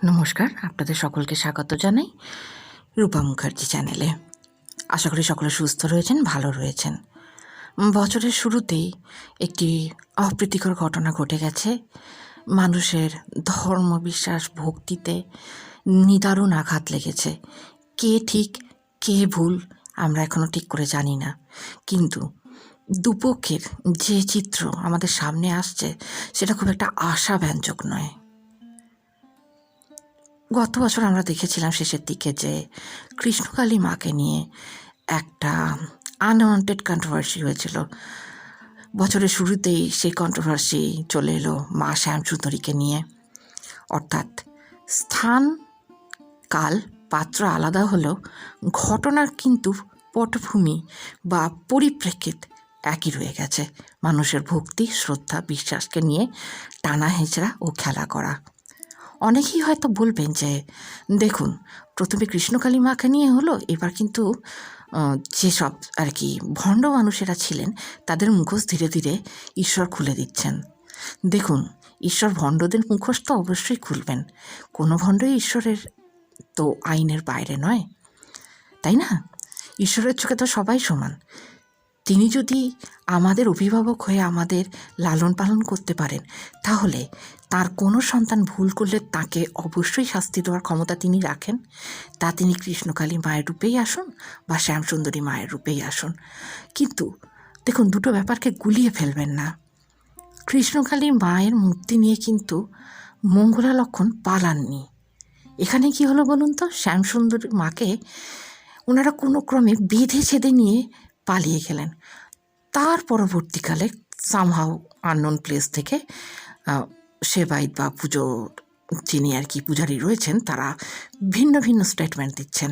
নমস্কার, আপনাদের সকলকে স্বাগত জানাই রূপা মুখার্জি চ্যানেলে। আশা করি সকলে সুস্থ রয়েছেন, ভালো রয়েছেন। বছরের শুরুতেই একটি অপ্রীতিকর ঘটনা ঘটে গেছে। মানুষের ধর্ম, বিশ্বাস, ভক্তিতে নিদারুণ আঘাত লেগেছে। কে ঠিক কে ভুল আমরা এখনও ঠিক করে জানি না, কিন্তু দুপক্ষের যে চিত্র আমাদের সামনে আসছে সেটা খুব একটা আশাব্যঞ্জক নয়। গত বছর আমরা দেখেছিলাম শেষের দিকে যে কৃষ্ণকালী মাকে নিয়ে একটা আনওয়ান্টেড কন্ট্রোভার্সি হয়েছিল। বছরের শুরুতেই সেই কন্ট্রোভার্সি চলে এলো মা শ্যামসুন্দরীকে নিয়ে, অর্থাৎ স্থান, কাল, পাত্র আলাদা হলেও ঘটনার কিন্তু পটভূমি বা পরিপ্রেক্ষিত একই রয়ে গেছে। মানুষের ভক্তি, শ্রদ্ধা, বিশ্বাসকে নিয়ে টানা হেঁচড়া ও খেলা করা। অনেকেই হয়তো বলবেন যে দেখুন, প্রথমে কৃষ্ণকালী মাকে নিয়ে হলো, এবার কিন্তু যেসব আর কি ভণ্ড মানুষেরা ছিলেন তাদের মুখোশ ধীরে ধীরে ঈশ্বর খুলে দিচ্ছেন। দেখুন, ঈশ্বর ভণ্ডদের মুখোশ তো অবশ্যই খুলবেন, কোনো ভণ্ডই ঈশ্বরের তো আইনের বাইরে নয়, তাই না? ঈশ্বরের চোখে তো সবাই সমান। তিনি যদি আমাদের অভিভাবক হয়ে আমাদের লালন পালন করতে পারেন, তাহলে তার কোনো সন্তান ভুল করলে তাকে অবশ্যই শাস্তি দেওয়ার ক্ষমতা তিনি রাখেন। তা তিনি কৃষ্ণকালী মায়ের রূপেই আসুন বা শ্যামসুন্দরী মায়ের রূপেই আসুন। কিন্তু দেখুন, দুটো ব্যাপারকে গুলিয়ে ফেলবেন না। কৃষ্ণকালী মায়ের মূর্তি নিয়ে কিন্তু মঙ্গলা লক্ষণ পালাননি। এখানে কি হলো বলুন তো? শ্যামসুন্দরী মাকে ওনারা কোনো ক্রমে বেঁধে ছেদে নিয়ে পালিয়ে গেলেন। তার পরবর্তীকালে সামহাউ আননোন প্লেস থেকে সেবায়িত বা পুজো যিনি আর কি পূজারী রয়েছেন তারা ভিন্ন ভিন্ন স্টেটমেন্ট দিচ্ছেন।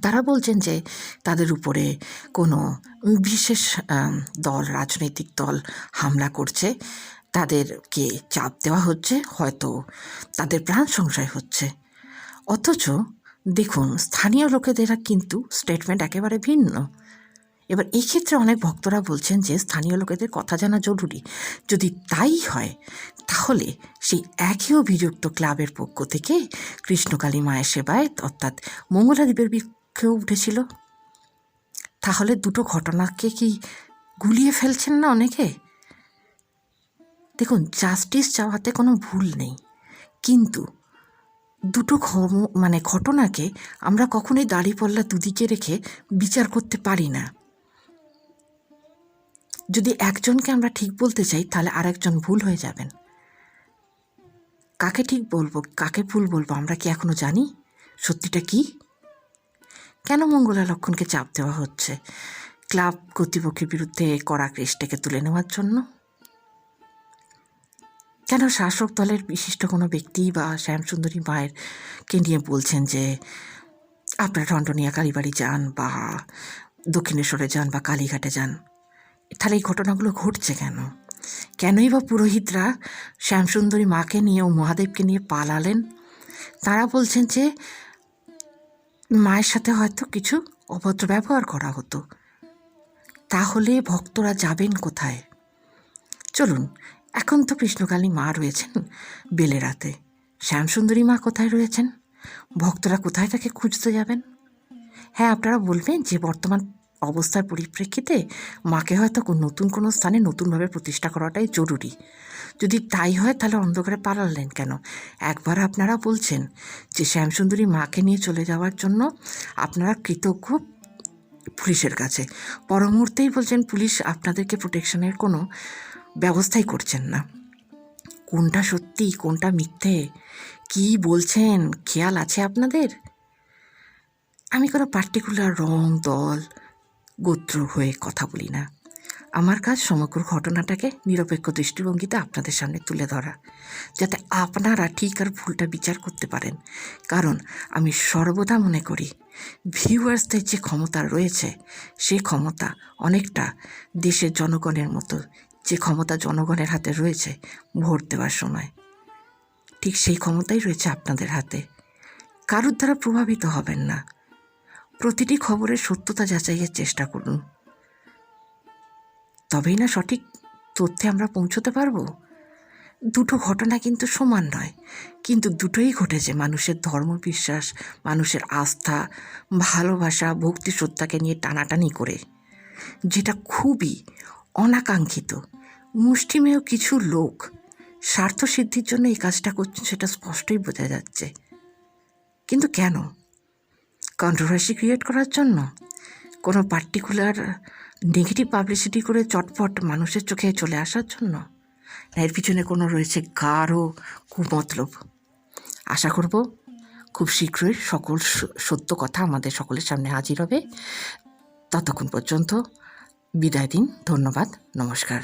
তারা বলছেন যে তাদের উপরে কোনো বিশেষ দল, রাজনৈতিক দল হামলা করছে, তাদেরকে চাপ দেওয়া হচ্ছে, হয়তো তাদের প্রাণ সংশয় হচ্ছে। অথচ দেখুন, স্থানীয় লোকেদের কিন্তু স্টেটমেন্ট একেবারে ভিন্ন। এবার এই ক্ষেত্রে অনেক ভক্তরা বলছেন যে স্থানীয় লোকেদের কথা জানা জরুরি। যদি তাই হয়, তাহলে সেই একই অভিযুক্ত ক্লাবের পক্ষ থেকে কৃষ্ণকালী মায়ের সেবায় অর্থাৎ মঙ্গলাদেবীর বিক্ষেও উঠেছিল। তাহলে দুটো ঘটনাকে কি গুলিয়ে ফেলছেন না অনেকে? দেখুন, জাস্টিস চাওয়াতে কোনো ভুল নেই, কিন্তু দুটো ঘটনাকে আমরা কখনোই দাড়িপাল্লা দুদিকে রেখে বিচার করতে পারি না। যদি একজনকে আমরা ঠিক বলতে চাই, তাহলে আরেকজন ভুল হয়ে যাবেন। কাকে ঠিক বলবো, কাকে ভুল বলবো, আমরা কি এখনো জানি সত্যিটা কি? কেন মঙ্গলা লক্ষণকে চাপ দেওয়া হচ্ছে? ক্লাব কর্তৃপক্ষের বিরুদ্ধে কড়া কেসটাকে তুলে নেওয়ার জন্য? কেন শাসক দলের বিশিষ্ট কোনো ব্যক্তি বা শ্যামসুন্দরী মায়েরকে নিয়ে বলছেন যে আপনারা ঠনটনিয়া কালীবাড়ি যান বা দক্ষিণেশ্বরে যান বা কালীঘাটে যান? তাহলে এই ঘটনাগুলো ঘটছে কেন? কেনই বা পুরোহিতরা শ্যামসুন্দরী মাকে নিয়ে ও মহাদেবকে নিয়ে পালালেন? তারা বলছেন যে মায়ের সাথে হয়তো কিছু অভদ্র ব্যবহার করা হতো। তাহলে ভক্তরা যাবেন কোথায়? চলুন, এখন তো কৃষ্ণকালী মা রয়েছেন বেলেরাতে, শ্যামসুন্দরী মা কোথায় রয়েছেন? ভক্তরা কোথায় তাকে খুঁজতে যাবেন? হ্যাঁ, আপনারা বলবেন যে বর্তমান অবস্থার পরিপ্রেক্ষিতে মাকে হয়তো নতুন কোনো স্থানে নতুনভাবে প্রতিষ্ঠা করাটাই জরুরি। যদি তাই হয়, তাহলে অন্ধকারে পালালেন কেন? একবার আপনারা বলছেন যে শ্যামসুন্দরী মাকে নিয়ে চলে যাওয়ার জন্য আপনারা কৃতজ্ঞ পুলিশের কাছে, পর মুহূর্তেই বলছেন পুলিশ আপনাদেরকে প্রোটেকশনের কোনো ব্যবস্থাই করছেন না। কোনটা সত্যি কোনটা মিথ্যে কি বলছেন খেয়াল আছে আপনাদের? আমি কোনো পার্টিকুলার রং, দল, গোত্র হয়ে কথা বলি না। আমার কাজ সমগ্র ঘটনাটাকে নিরপেক্ষ দৃষ্টিভঙ্গিতে আপনাদের সামনে তুলে ধরা, যাতে আপনারা ঠিক আর ভুলটা বিচার করতে পারেন। কারণ আমি সর্বদা মনে করি ভিউয়ার্সদের যে ক্ষমতা রয়েছে, সে ক্ষমতা অনেকটা দেশের জনগণের মতো যে ক্ষমতা জনগণের হাতে রয়েছে ভোট দেওয়ার সময়, ঠিক সেই ক্ষমতাই রয়েছে আপনাদের হাতে। কারোর দ্বারা প্রভাবিত হবেন না। প্রতিটি খবরের সত্যতা যাচাইয়ের চেষ্টা করুন, তবেই না সঠিক তথ্যে আমরা পৌঁছতে পারবো। দুটো ঘটনা কিন্তু সমান নয়, কিন্তু দুটোই ঘটেছে মানুষের ধর্মবিশ্বাস, মানুষের আস্থা, ভালোবাসা, ভক্তি শ্রদ্ধাকে নিয়ে টানাটানি করে, যেটা খুবই অনাকাঙ্ক্ষিত। মুষ্টিমেয় কিছু লোক স্বার্থসিদ্ধির জন্য এই কাজটা করছেন, সেটা স্পষ্টই বোঝা যাচ্ছে। কিন্তু কেন? কন্ট্রোভার্সি ক্রিয়েট করার জন্য? কোনো পার্টিকুলার নেগেটিভ পাবলিসিটি করে চটপট মানুষের চোখে চলে আসার জন্য? না এর পিছনে কোনো রয়েছে গাঢ় কুমতলব? আশা করব খুব শীঘ্রই সকল সত্য কথা আমাদের সকলের সামনে হাজির হবে। ততক্ষণ পর্যন্ত বিদায় দিন। ধন্যবাদ, নমস্কার।